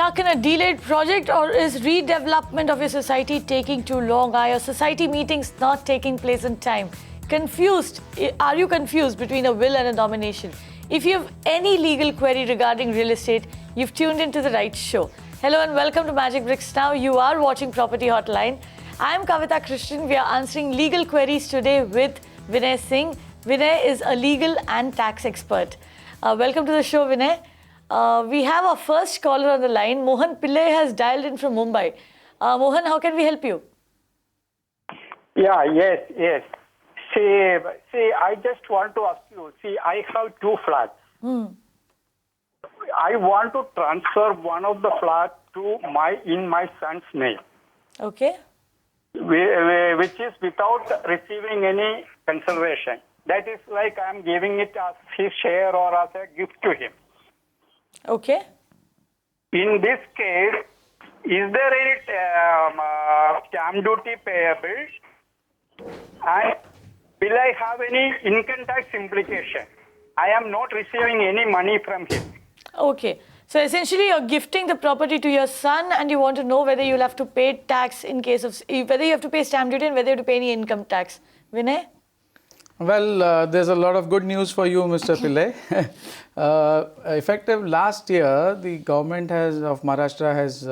stuck in a delayed project, or is redevelopment of your society taking too long? Are your society meetings not taking place in time? Confused? Are you confused between a will and a nomination? If you have any legal query regarding real estate, you've tuned into the right show. Hello and welcome to Magicbricks Now. You are watching Property Hotline. I'm Kavita Krishnan. We are answering legal queries today with Vinay Singh. Vinay is a legal and tax expert. Welcome to the show, Vinay. We have our first caller on the line. Mohan Pillai has dialed in from Mumbai. Mohan, how can we help you? Yes. See, I just want to ask you. See, I have two flats. I want to transfer one of the flats to in my son's name. Okay. Which is without receiving any consideration. That is like I am giving it as his share or as a gift to him. Okay. In this case, is there any stamp duty payable, and will I have any income tax implication? I am not receiving any money from him. Okay. So essentially you're gifting the property to your son and you want to know whether you'll have to pay tax in case of, whether you have to pay stamp duty and whether you have to pay any income tax. Vinay? Well, there's a lot of good news for you, Mr. Pillai. Effective last year, the government of Maharashtra has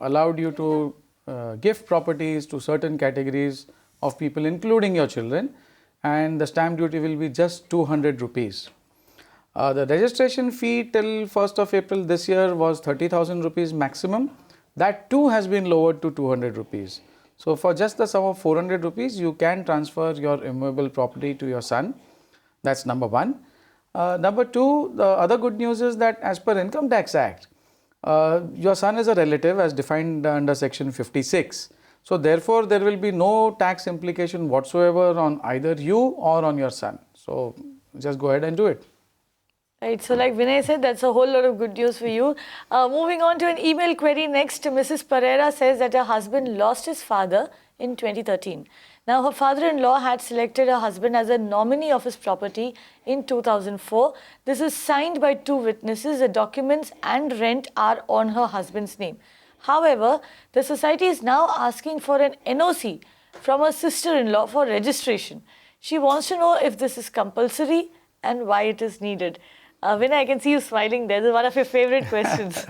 allowed you to gift properties to certain categories of people, including your children, and the stamp duty will be just 200 rupees. The registration fee till 1st of April this year was 30,000 rupees maximum. That too has been lowered to 200 rupees. So for just the sum of 400 rupees, you can transfer your immovable property to your son. That's number one. Number two, the other good news is that as per Income Tax Act, your son is a relative as defined under section 56. So therefore, there will be no tax implication whatsoever on either you or on your son. So just go ahead and do it. Right, so like Vinay said, that's a whole lot of good news for you. Moving on to an email query next, Mrs. Pereira says that her husband lost his father in 2013. Now, her father-in-law had selected her husband as a nominee of his property in 2004. This is signed by two witnesses. The documents and rent are on her husband's name. However, the society is now asking for an NOC from her sister-in-law for registration. She wants to know if this is compulsory and why it is needed. Vinay, I can see you smiling there. This is one of your favorite questions.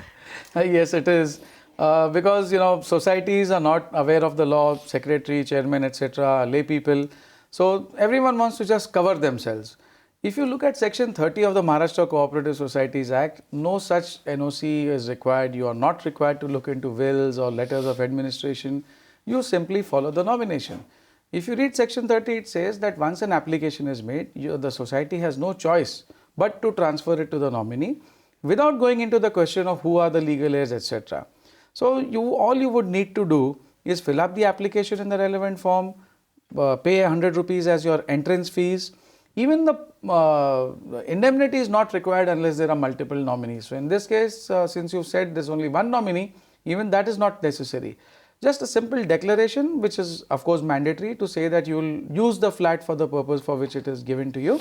Yes, it is. Because, societies are not aware of the law, secretary, chairman, etc., lay people. So everyone wants to just cover themselves. If you look at section 30 of the Maharashtra Cooperative Societies Act, no such NOC is required. You are not required to look into wills or letters of administration. You simply follow the nomination. If you read section 30, it says that once an application is made, the society has no choice but to transfer it to the nominee without going into the question of who are the legal heirs, etc. So all you would need to do is fill up the application in the relevant form, pay 100 rupees as your entrance fees. Even the indemnity is not required unless there are multiple nominees. So in this case, since you said there's only one nominee, even that is not necessary. Just a simple declaration, which is of course mandatory, to say that you will use the flat for the purpose for which it is given to you.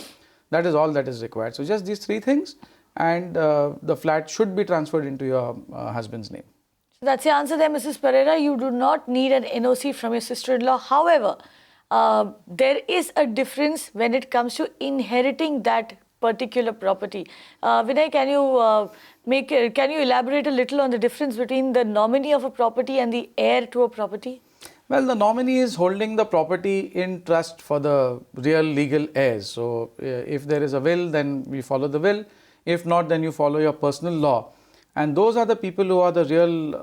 That is all that is required. So just these three things, and the flat should be transferred into your husband's name. So that's the answer there, Mrs. Pereira. You do not need an NOC from your sister-in-law. However, there is a difference when it comes to inheriting that particular property. Vinay, can you elaborate a little on the difference between the nominee of a property and the heir to a property? Well, the nominee is holding the property in trust for the real legal heirs. So if there is a will, then we follow the will. If not, then you follow your personal law. And those are the people who are the real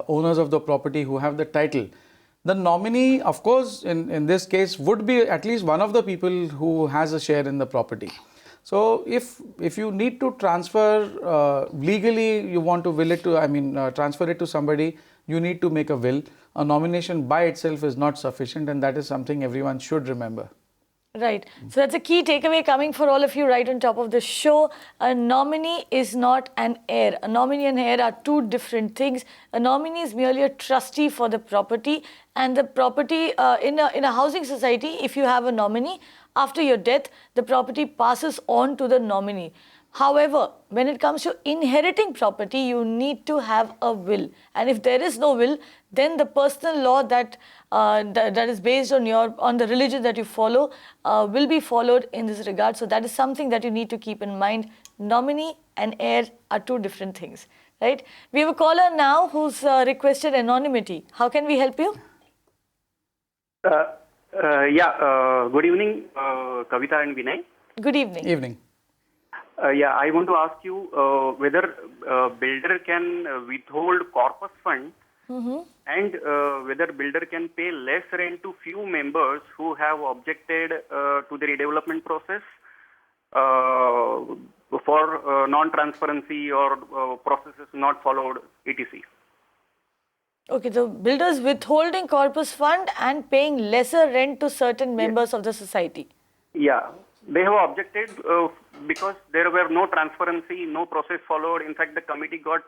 owners of the property, who have the title. The nominee, of course, in this case, would be at least one of the people who has a share in the property. So if you need to transfer legally, you want to will it to, transfer it to somebody, you need to make a will. A nomination by itself is not sufficient, and that is something everyone should remember. Right. So that's a key takeaway coming for all of you right on top of the show. A nominee is not an heir. A nominee and heir are two different things. A nominee is merely a trustee for the property, and the property in a housing society, if you have a nominee, after your death, the property passes on to the nominee. However, when it comes to inheriting property, you need to have a will. And if there is no will, then the personal law that is based on the religion that you follow will be followed in this regard. So that is something that you need to keep in mind. Nominee and heir are two different things, right? We have a caller now who's requested anonymity. How can we help you? Good evening, Kavita and Vinay. Good evening. Evening. I want to ask you whether builder can withhold corpus fund and whether builder can pay less rent to few members who have objected to the redevelopment process for non-transparency or processes not followed, etc. Okay, the builders withholding corpus fund and paying lesser rent to certain members of the society. Yeah, they have objected because there were no transparency, no process followed. In fact, the committee got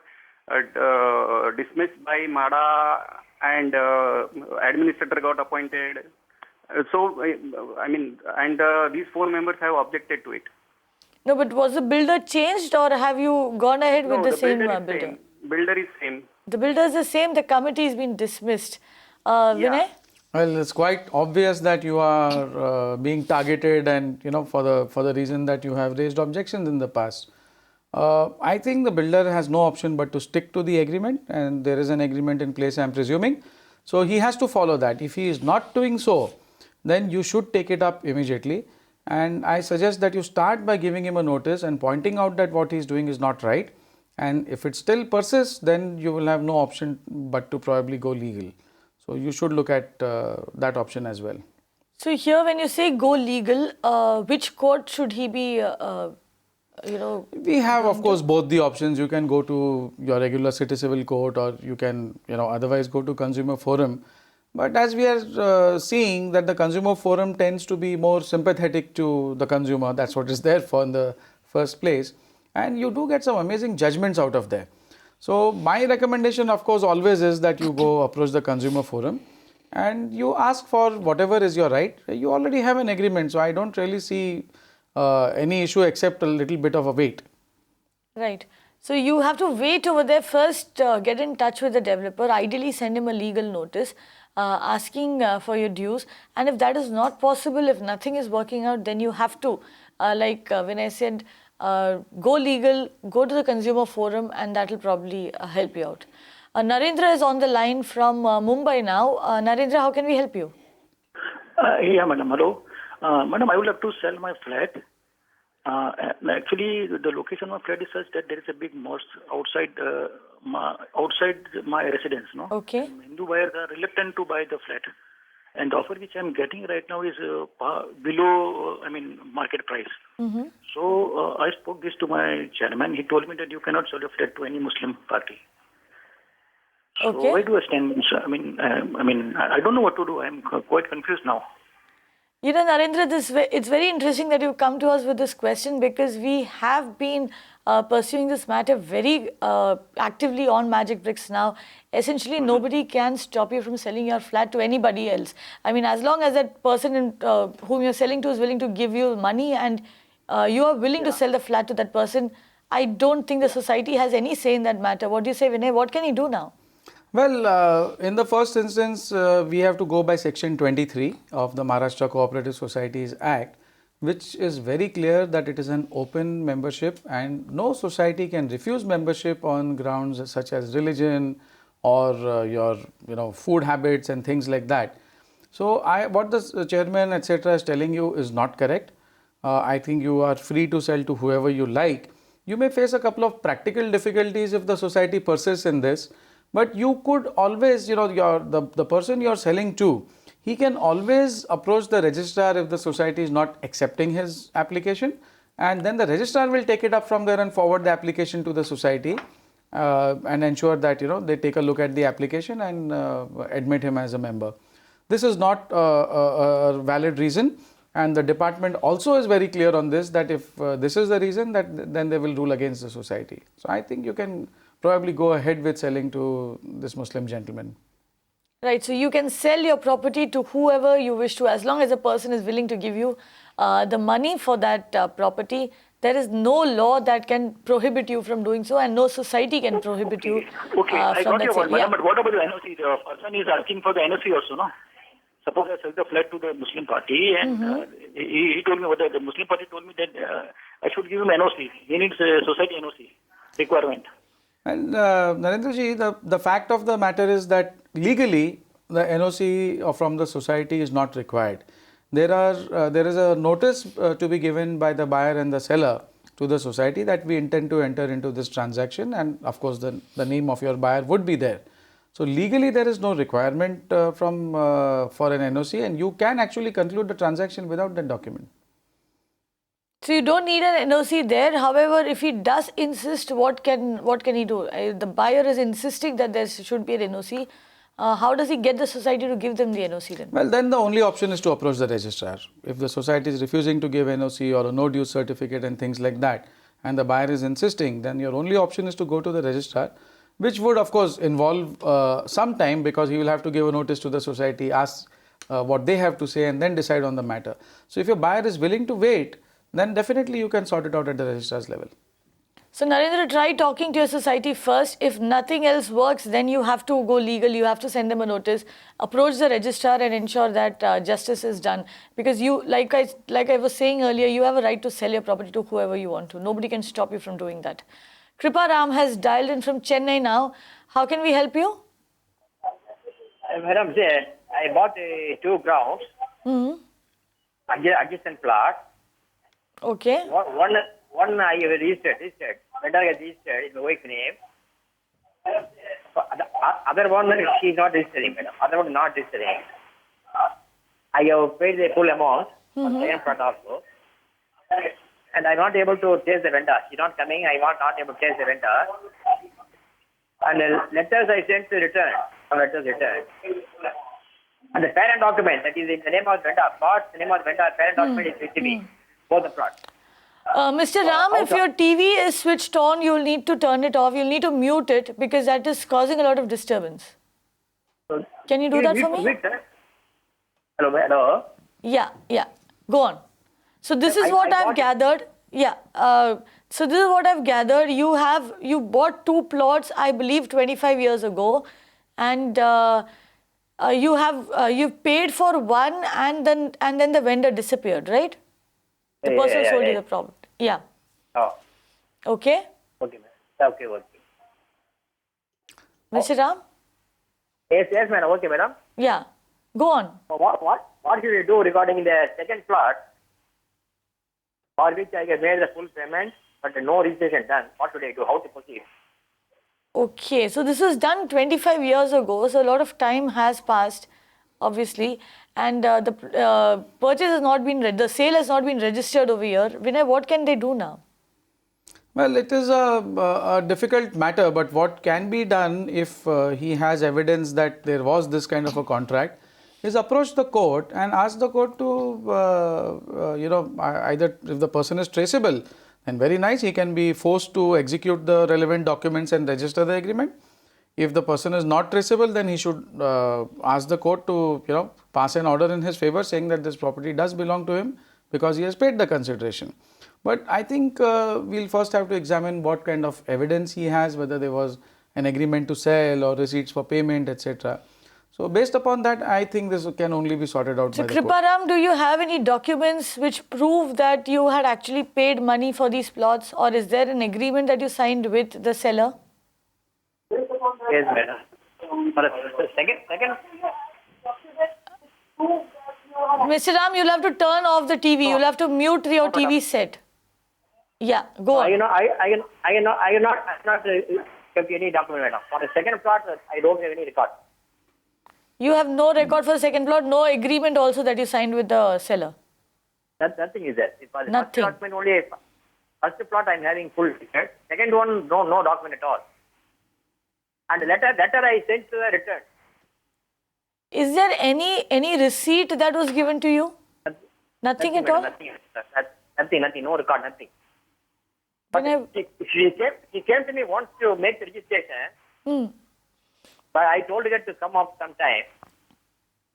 dismissed by MADA and administrator got appointed. These 4 members have objected to it. No, but was the builder changed or have you gone ahead with the same builder? Builder is same. The builder is the same, the committee has been dismissed. Vinay? Well, it's quite obvious that you are being targeted, and for the reason that you have raised objections in the past. I think the builder has no option but to stick to the agreement, and there is an agreement in place, I am presuming. So he has to follow that. If he is not doing so, then you should take it up immediately. And I suggest that you start by giving him a notice and pointing out that what he is doing is not right. And if it still persists, then you will have no option but to probably go legal. So you should look at that option as well. So here when you say go legal, which court should he be, We have, of course, both the options. You can go to your regular city civil court, or you can, otherwise go to consumer forum. But as we are seeing that the consumer forum tends to be more sympathetic to the consumer, that's what is there for in the first place. And you do get some amazing judgments out of there. So my recommendation, of course, always is that you go approach the consumer forum and you ask for whatever is your right. You already have an agreement, so I don't really see any issue except a little bit of a wait. Right. So you have to wait over there first, get in touch with the developer, ideally send him a legal notice asking for your dues. And if that is not possible, if nothing is working out, then you have to, like Vinay said, go legal, go to the consumer forum, and that will probably help you out. Narendra is on the line from Mumbai now. Narendra, how can we help you? Madam. Hello. Madam, I would like to sell my flat. Actually, the location of my flat is such that there is a big mosque outside my residence. No? Okay. And Hindu buyers are reluctant to buy the flat. And the offer which I am getting right now is below, market price. Mm-hmm. So I spoke this to my chairman. He told me that you cannot sell a flat to any Muslim party. So Okay. where do I stand? Sir? I don't know what to do. I am quite confused now. Narendra, it's very interesting that you've come to us with this question, because we have been pursuing this matter very actively on Magicbricks Now. Essentially, nobody can stop you from selling your flat to anybody else. As long as that person whom you're selling to is willing to give you money and you are willing to sell the flat to that person, I don't think the society has any say in that matter. What do you say, Vinay? What can he do now? Well, in the first instance, we have to go by Section 23 of the Maharashtra Cooperative Societies Act, which is very clear that it is an open membership and no society can refuse membership on grounds such as religion or your food habits and things like that. So what the chairman etc. is telling you is not correct. I think you are free to sell to whoever you like. You may face a couple of practical difficulties if the society persists in this. But you could always, the person you are selling to, he can always approach the registrar if the society is not accepting his application, and then the registrar will take it up from there and forward the application to the society and ensure that they take a look at the application and admit him as a member. This is not a valid reason, and the department also is very clear on this, that if this is the reason, that then they will rule against the society. So I think you can probably go ahead with selling to this Muslim gentleman. Right, so you can sell your property to whoever you wish to, as long as the person is willing to give you the money for that property, There is no law that can prohibit you from doing so, and no society can prohibit you Okay, I from got that your sale. point, madam, but what about the NOC? The person is asking for the NOC also, no? Suppose I sell the flat to the Muslim party, and he told me, the Muslim party told me that I should give him NOC. He needs a society NOC requirement. And Narendra ji, the fact of the matter is that legally the NOC from the society is not required. There is a notice to be given by the buyer and the seller to the society that we intend to enter into this transaction, and of course the name of your buyer would be there. So legally there is no requirement for an NOC, and you can actually conclude the transaction without that document. So you don't need an NOC there. However, if he does insist, what can he do? The buyer is insisting that there should be an NOC. How does he get the society to give them the NOC then? Well, then the only option is to approach the registrar. If the society is refusing to give NOC or a no due certificate and things like that, and the buyer is insisting, then your only option is to go to the registrar, which would of course involve some time, because he will have to give a notice to the society, ask what they have to say, and then decide on the matter. So if your buyer is willing to wait, then definitely you can sort it out at the registrar's level. So Narendra, try talking to your society first. If nothing else works, then you have to go legal. You have to send them a notice, approach the registrar and ensure that justice is done. Because you, like I was saying earlier, you have a right to sell your property to whoever you want to. Nobody can stop you from doing that. Kripa Ram has dialed in from Chennai now. How can we help you? Madam, I bought 2 grounds, adjacent plot. Okay. One I registered. Vendor has registered in my wife's name. Other one, she is not registering, madam. Other one not registering. I have paid the full amount on the second plot also. And I'm not able to chase the vendor. She's not coming. I'm not able to chase the vendor. And the letters I sent to return. Some letters returned. And the parent document, that is in the name of the vendor. Plot, the name of the vendor, parent document is with me. Both the plots. Mr. Ram, if your TV is switched on, you'll need to turn it off. You'll need to mute it because that is causing a lot of disturbance. Can you do that for me? Hello. Yeah. Go on. So this is what I've gathered. Yeah. So this is what I've gathered. You bought 2 plots, I believe, 25 years ago, and you've paid for one, and then the vendor disappeared, right? The person sold you the property. Yeah. Oh. Okay. Okay, ma'am. Okay. Mr. Ram? Yes, madam. Okay, madam. Yeah. Go on. What should we do regarding the second plot, for which I have made the full payment, but no registration done? What should I do? How to proceed? Okay. So this was done 25 years ago. So a lot of time has passed, obviously. And the purchase has not been, the sale has not been registered over here. Vinay, what can they do now? Well, it is a difficult matter, but what can be done if he has evidence that there was this kind of a contract is approach the court and ask the court to, either if the person is traceable, then very nice, he can be forced to execute the relevant documents and register the agreement. If the person is not traceable, then he should ask the court to, pass an order in his favor saying that this property does belong to him because he has paid the consideration. But I think we'll first have to examine what kind of evidence he has, whether there was an agreement to sell or receipts for payment, etc. So based upon that, I think this can only be sorted out by the court. So Kriparam, do you have any documents which prove that you had actually paid money for these plots, or is there an agreement that you signed with the seller? Yes, madam. Second. Mr. Ram, you'll have to turn off the TV. You'll have to mute your TV set. Yeah, go on. I not kept any document, madam. For the second plot, I don't have any record. You have no record for the second plot, no agreement also that you signed with the seller? Nothing is there. For the Nothing. First plot, only first plot I'm having full record. Second one, no document at all. And letter I sent to the return. Is there any receipt that was given to you? Nothing at all? Nothing, no record, nothing. But she came to me once to make the registration. But I told her to come up sometime.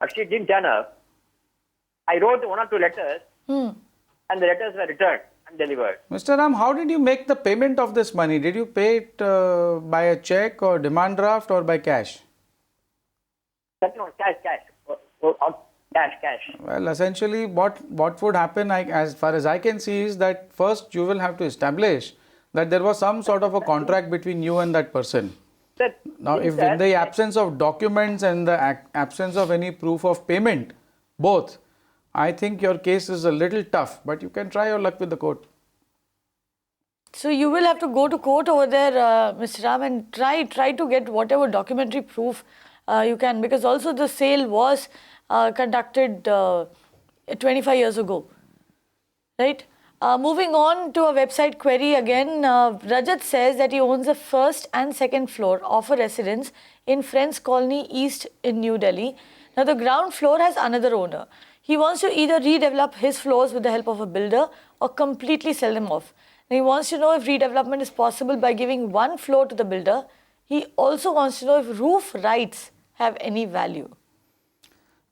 But she didn't turn up. I wrote 1 or 2 letters. And the letters were returned. undelivered. Mr. Ram, how did you make the payment of this money? Did you pay it by a check or demand draft or by cash? No, cash. Cash. Well, essentially what would happen, as far as I can see, is that first you will have to establish that there was some sort of a contract between you and that person. Sir, Now, if in the absence of documents and the absence of any proof of payment, both, I think your case is a little tough, but you can try your luck with the court. So you will have to go to court over there, Mr. Ram, and try to get whatever documentary proof you can, because also the sale was conducted 25 years ago, right? Moving on to a website query again, Rajat says that he owns the first and second floor of a residence in Friends Colony East in New Delhi. Now the ground floor has another owner. He wants to either redevelop his floors with the help of a builder or completely sell them off. Now he wants to know if redevelopment is possible by giving one floor to the builder. He also wants to know if roof rights have any value.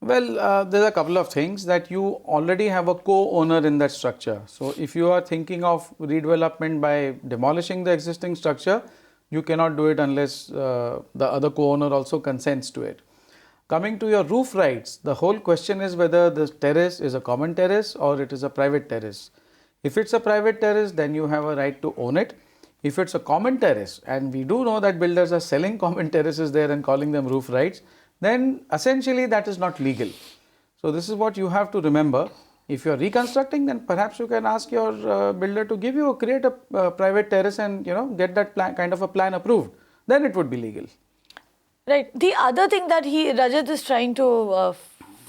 Well, there are a couple of things that you already have a co-owner in that structure. So, if you are thinking of redevelopment by demolishing the existing structure, you cannot do it unless the other co-owner also consents to it. Coming to your roof rights, the whole question is whether the terrace is a common terrace or it is a private terrace. If it's a private terrace, then you have a right to own it. If it's a common terrace, and we do know that builders are selling common terraces there and calling them roof rights, then essentially that is not legal. So this is what you have to remember. If you are reconstructing, then perhaps you can ask your builder to create a private terrace and get that kind of a plan approved. Then it would be legal. Right. The other thing that Rajat is trying to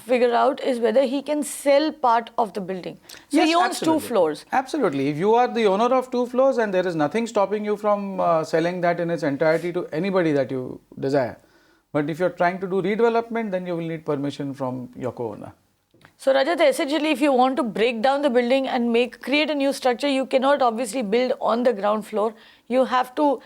figure out is whether he can sell part of the building. So Yes, he owns absolutely. 2 floors. Absolutely. If you are the owner of 2 floors and there is nothing stopping you from selling that in its entirety to anybody that you desire. But if you are trying to do redevelopment, then you will need permission from your co-owner. So Rajat, essentially if you want to break down the building and create a new structure, you cannot obviously build on the ground floor. You have to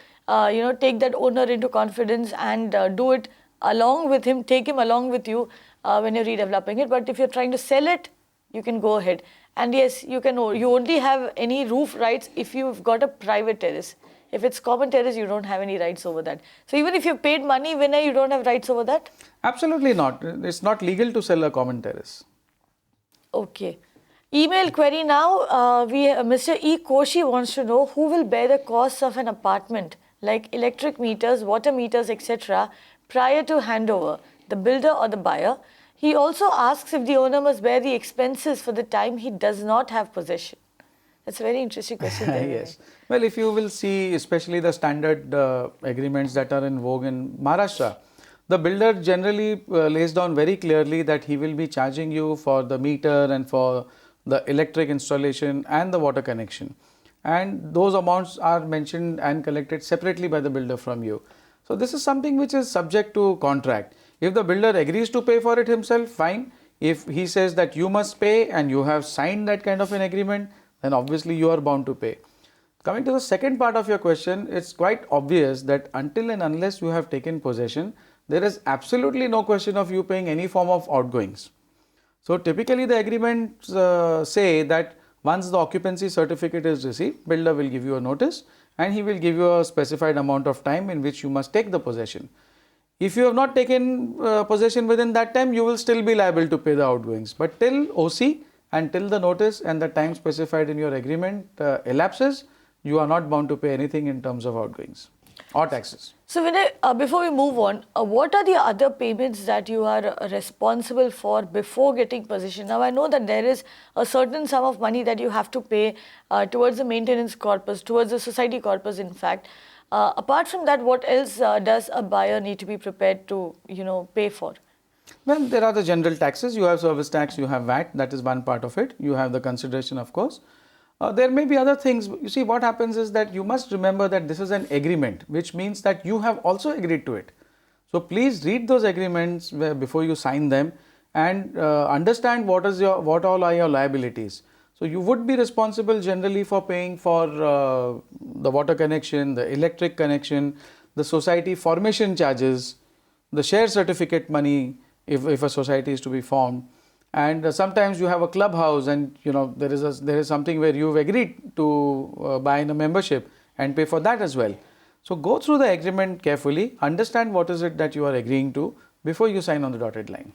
take that owner into confidence and do it along with him, take him along with you when you're redeveloping it. But if you're trying to sell it, you can go ahead. And yes, you only have any roof rights if you've got a private terrace. If it's common terrace, you don't have any rights over that. So even if you've paid money, Vinay, you don't have rights over that? Absolutely not. It's not legal to sell a common terrace. Okay. Email query now. Mr. E. Koshi wants to know who will bear the costs of an apartment like electric meters, water meters, etc. prior to handover, the builder or the buyer. He also asks if the owner must bear the expenses for the time he does not have possession. That's a very interesting question there. Yes. Well, if you will see, especially the standard agreements that are in vogue in Maharashtra, the builder generally lays down very clearly that he will be charging you for the meter and for the electric installation and the water connection. And those amounts are mentioned and collected separately by the builder from you. So this is something which is subject to contract. If the builder agrees to pay for it himself, fine. If he says that you must pay and you have signed that kind of an agreement, then obviously you are bound to pay. Coming to the second part of your question, it's quite obvious that until and unless you have taken possession, there is absolutely no question of you paying any form of outgoings. So typically the agreements say that once the occupancy certificate is received, builder will give you a notice and he will give you a specified amount of time in which you must take the possession. If you have not taken possession within that time, you will still be liable to pay the outgoings. But till OC and till the notice and the time specified in your agreement elapses, you are not bound to pay anything in terms of outgoings or taxes. So Vinay, before we move on, what are the other payments that you are responsible for before getting possession? Now I know that there is a certain sum of money that you have to pay towards the maintenance corpus, towards the society corpus in fact. Apart from that, what else does a buyer need to be prepared to pay for? Well, there are the general taxes. You have service tax, you have VAT, that is one part of it. You have the consideration, of course. There may be other things. You see, what happens is that you must remember that this is an agreement, which means that you have also agreed to it. So please read those agreements before you sign them and understand what all are your liabilities. So you would be responsible generally for paying for the water connection, the electric connection, the society formation charges, the share certificate money if a society is to be formed, And sometimes you have a clubhouse, and there is something where you've agreed to buy in a membership and pay for that as well. So go through the agreement carefully, understand what is it that you are agreeing to before you sign on the dotted line.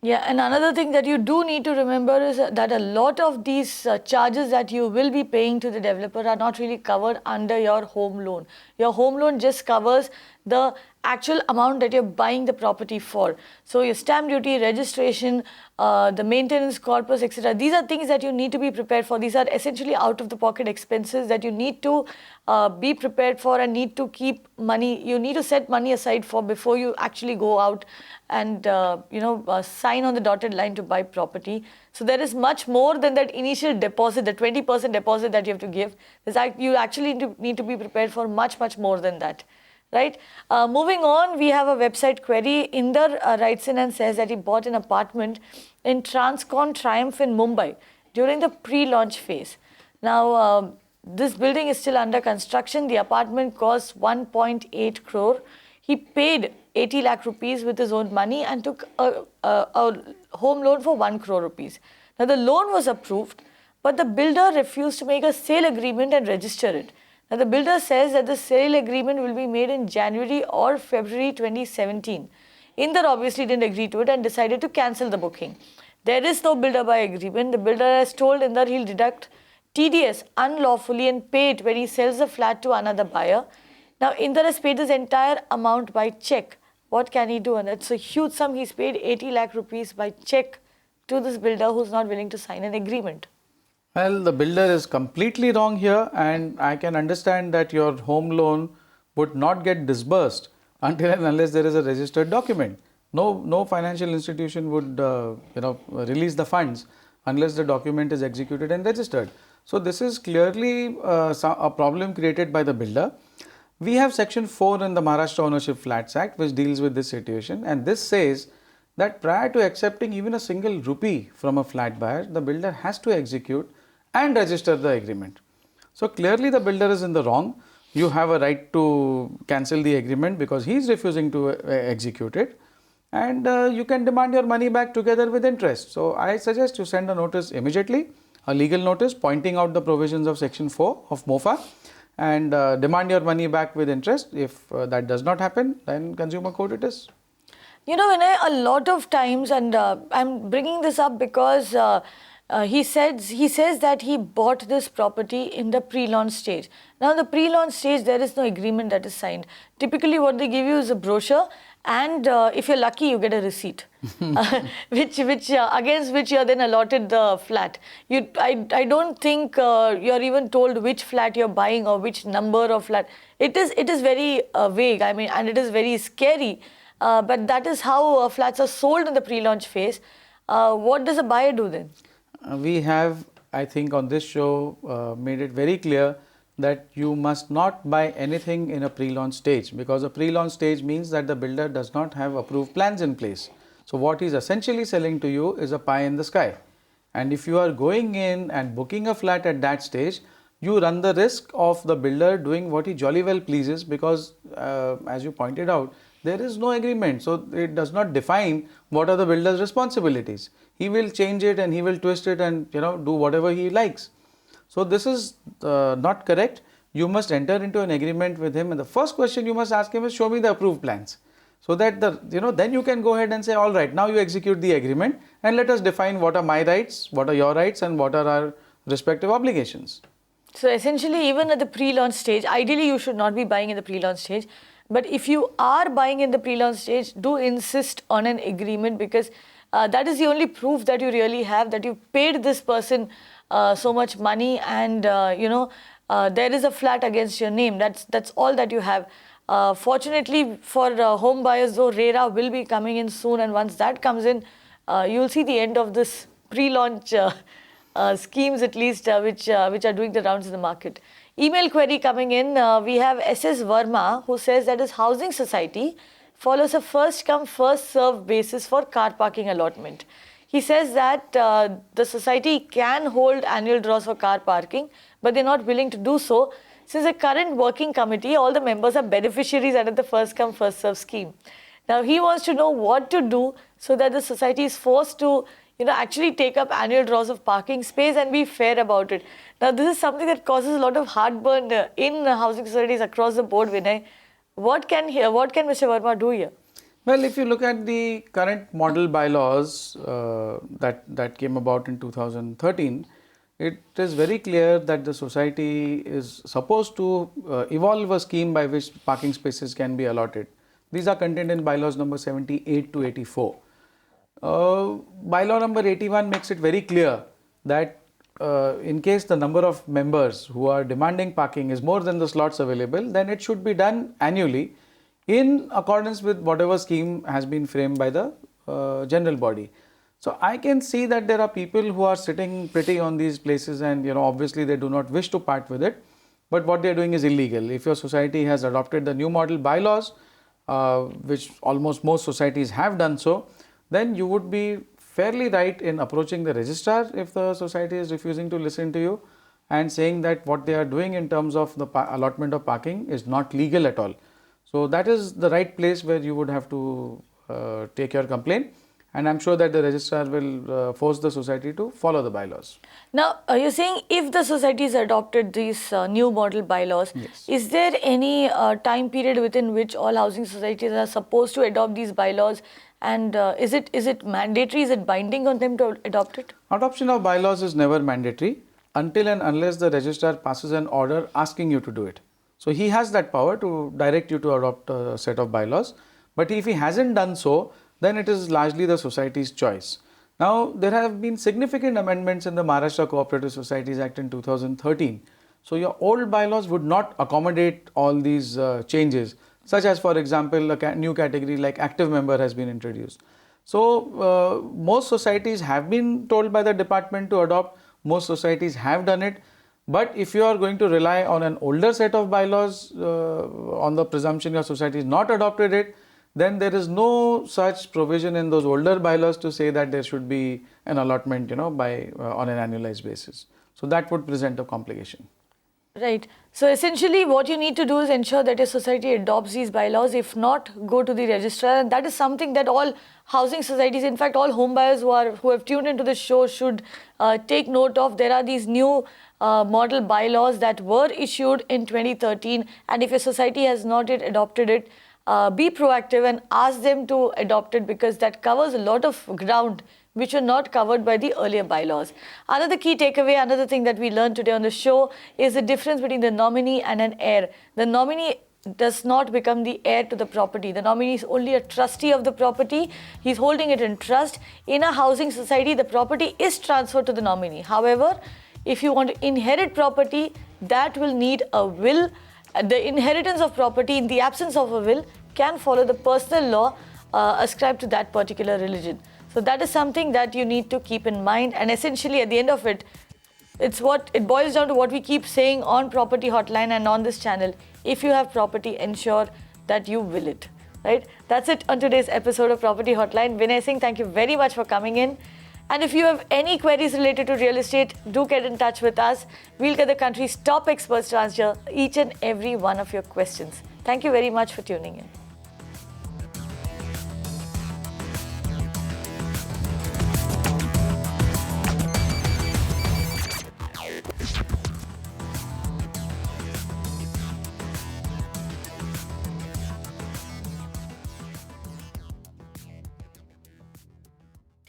Yeah, and another thing that you do need to remember is that a lot of these charges that you will be paying to the developer are not really covered under your home loan. Your home loan just covers the actual amount that you're buying the property for. So your stamp duty, registration, the maintenance, corpus, etc. These are things that you need to be prepared for. These are essentially out of the pocket expenses that you need to be prepared for and need to keep money. You need to set money aside for before you actually go out and sign on the dotted line to buy property. So there is much more than that initial deposit, the 20% deposit that you have to give. You actually need to be prepared for much more than that. Right. Moving on, we have a website query. Inder writes in and says that he bought an apartment in Transcon Triumph in Mumbai during the pre-launch phase. Now, this building is still under construction. The apartment cost 1.8 crore. He paid 80 lakh rupees with his own money and took a home loan for 1 crore rupees. Now, the loan was approved, but the builder refused to make a sale agreement and register it. Now, the builder says that the sale agreement will be made in January or February 2017. Inder obviously didn't agree to it and decided to cancel the booking. There is no builder buy agreement. The builder has told Inder he'll deduct TDS unlawfully and pay it when he sells the flat to another buyer. Now, Inder has paid this entire amount by check. What can he do? And that's a huge sum. He's paid 80 lakh rupees by check to this builder who's not willing to sign an agreement. Well, the builder is completely wrong here, and I can understand that your home loan would not get disbursed until and unless there is a registered document. No financial institution would release the funds unless the document is executed and registered. So this is clearly a problem created by the builder. We have section 4 in the Maharashtra Ownership Flats Act which deals with this situation, and this says that prior to accepting even a single rupee from a flat buyer, the builder has to execute and register the agreement. So clearly the builder is in the wrong. You have a right to cancel the agreement because he is refusing to execute it, and you can demand your money back together with interest. So I suggest you send a notice immediately, a legal notice pointing out the provisions of section 4 of MOFA, and demand your money back with interest. If that does not happen, then consumer court it is. Vinay, a lot of times, and I'm bringing this up because he says that he bought this property in the pre-launch stage. Now, in the pre-launch stage, there is no agreement that is signed. Typically, what they give you is a brochure, and if you're lucky, you get a receipt, against which you are then allotted the flat. I don't think you're even told which flat you're buying or which number of flat. It is very vague. I mean, and it is very scary. But that is how flats are sold in the pre-launch phase. What does a buyer do then? We have, I think, on this show made it very clear that you must not buy anything in a pre-launch stage, because a pre-launch stage means that the builder does not have approved plans in place. So what he is essentially selling to you is a pie in the sky. And if you are going in and booking a flat at that stage, you run the risk of the builder doing what he jolly well pleases, because as you pointed out, there is no agreement. So it does not define what are the builder's responsibilities. He will change it and he will twist it and do whatever he likes. So this is not correct. You must enter into an agreement with him, and the first question you must ask him is, show me the approved plans. So that then you can go ahead and say, all right, now you execute the agreement and let us define what are my rights, what are your rights, and what are our respective obligations. So essentially, even at the pre-launch stage, ideally you should not be buying in the pre-launch stage. But if you are buying in the pre-launch stage, do insist on an agreement, because that is the only proof that you really have that you paid this person so much money, and there is a flat against your name. That's all that you have. Fortunately for home buyers, though, RERA will be coming in soon, and once that comes in, you'll see the end of this pre-launch schemes, at least, which are doing the rounds in the market. Email query coming in. We have SS Verma, who says that his housing society follows a first come first served basis for car parking allotment. He says that the society can hold annual draws for car parking, but they're not willing to do so, since the current working committee, all the members are beneficiaries under the first come first served scheme. Now he wants to know what to do so that the society is forced to actually take up annual draws of parking space and be fair about it. Now, this is something that causes a lot of heartburn in housing societies across the board, Vinay. What can Mr. Verma do here? Well, if you look at the current model bylaws that came about in 2013, it is very clear that the society is supposed to evolve a scheme by which parking spaces can be allotted. These are contained in bylaws number 78 to 84. Bylaw number 81 makes it very clear that in case the number of members who are demanding parking is more than the slots available, then it should be done annually in accordance with whatever scheme has been framed by the general body. So I can see that there are people who are sitting pretty on these places and obviously they do not wish to part with it, but what they are doing is illegal. If your society has adopted the new model bylaws, which almost most societies have done so, then you would be fairly right in approaching the registrar if the society is refusing to listen to you and saying that what they are doing in terms of the allotment of parking is not legal at all. So that is the right place where you would have to take your complaint, and I'm sure that the registrar will force the society to follow the bylaws. Now, you're saying if the societies adopted these new model bylaws, yes, is there any time period within which all housing societies are supposed to adopt these bylaws? And is it mandatory? Is it binding on them to adopt it? Adoption of bylaws is never mandatory until and unless the registrar passes an order asking you to do it. So he has that power to direct you to adopt a set of bylaws, but if he hasn't done so, then it is largely the society's choice. Now, there have been significant amendments in the Maharashtra Cooperative Societies Act in 2013. So your old bylaws would not accommodate all these changes, such as, for example, a new category like active member has been introduced. So most societies have been told by the department to adopt, most societies have done it. But if you are going to rely on an older set of bylaws on the presumption your society has not adopted it, then there is no such provision in those older bylaws to say that there should be an allotment, by on an annualized basis. So that would present a complication. Right. So essentially what you need to do is ensure that your society adopts these bylaws. If not, go to the registrar. And that is something that all housing societies, in fact all home buyers who have tuned into the show should take note of. There are these new model bylaws that were issued in 2013, and if your society has not yet adopted it, be proactive and ask them to adopt it, because that covers a lot of ground which were not covered by the earlier bylaws. Another key takeaway, another thing that we learned today on the show is the difference between the nominee and an heir. The nominee does not become the heir to the property. The nominee is only a trustee of the property. He's holding it in trust. In a housing society, the property is transferred to the nominee. However, if you want to inherit property, that will need a will. The inheritance of property in the absence of a will can follow the personal law ascribed to that particular religion. So that is something that you need to keep in mind, and essentially at the end of it, it boils down to what we keep saying on Property Hotline and on this channel. If you have property, ensure that you will it, right? That's it on today's episode of Property Hotline. Vinay Singh, thank you very much for coming in. And if you have any queries related to real estate, do get in touch with us. We'll get the country's top experts to answer each and every one of your questions. Thank you very much for tuning in.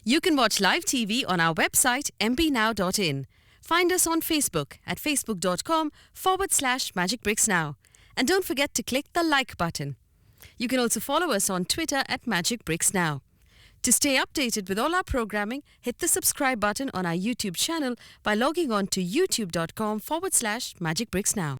You can watch live TV on our website mpnow.in. Find us on Facebook at facebook.com/Magicbricks Now. And don't forget to click the like button. You can also follow us on Twitter at Magicbricks Now. To stay updated with all our programming, hit the subscribe button on our YouTube channel by logging on to youtube.com/Magicbricks Now.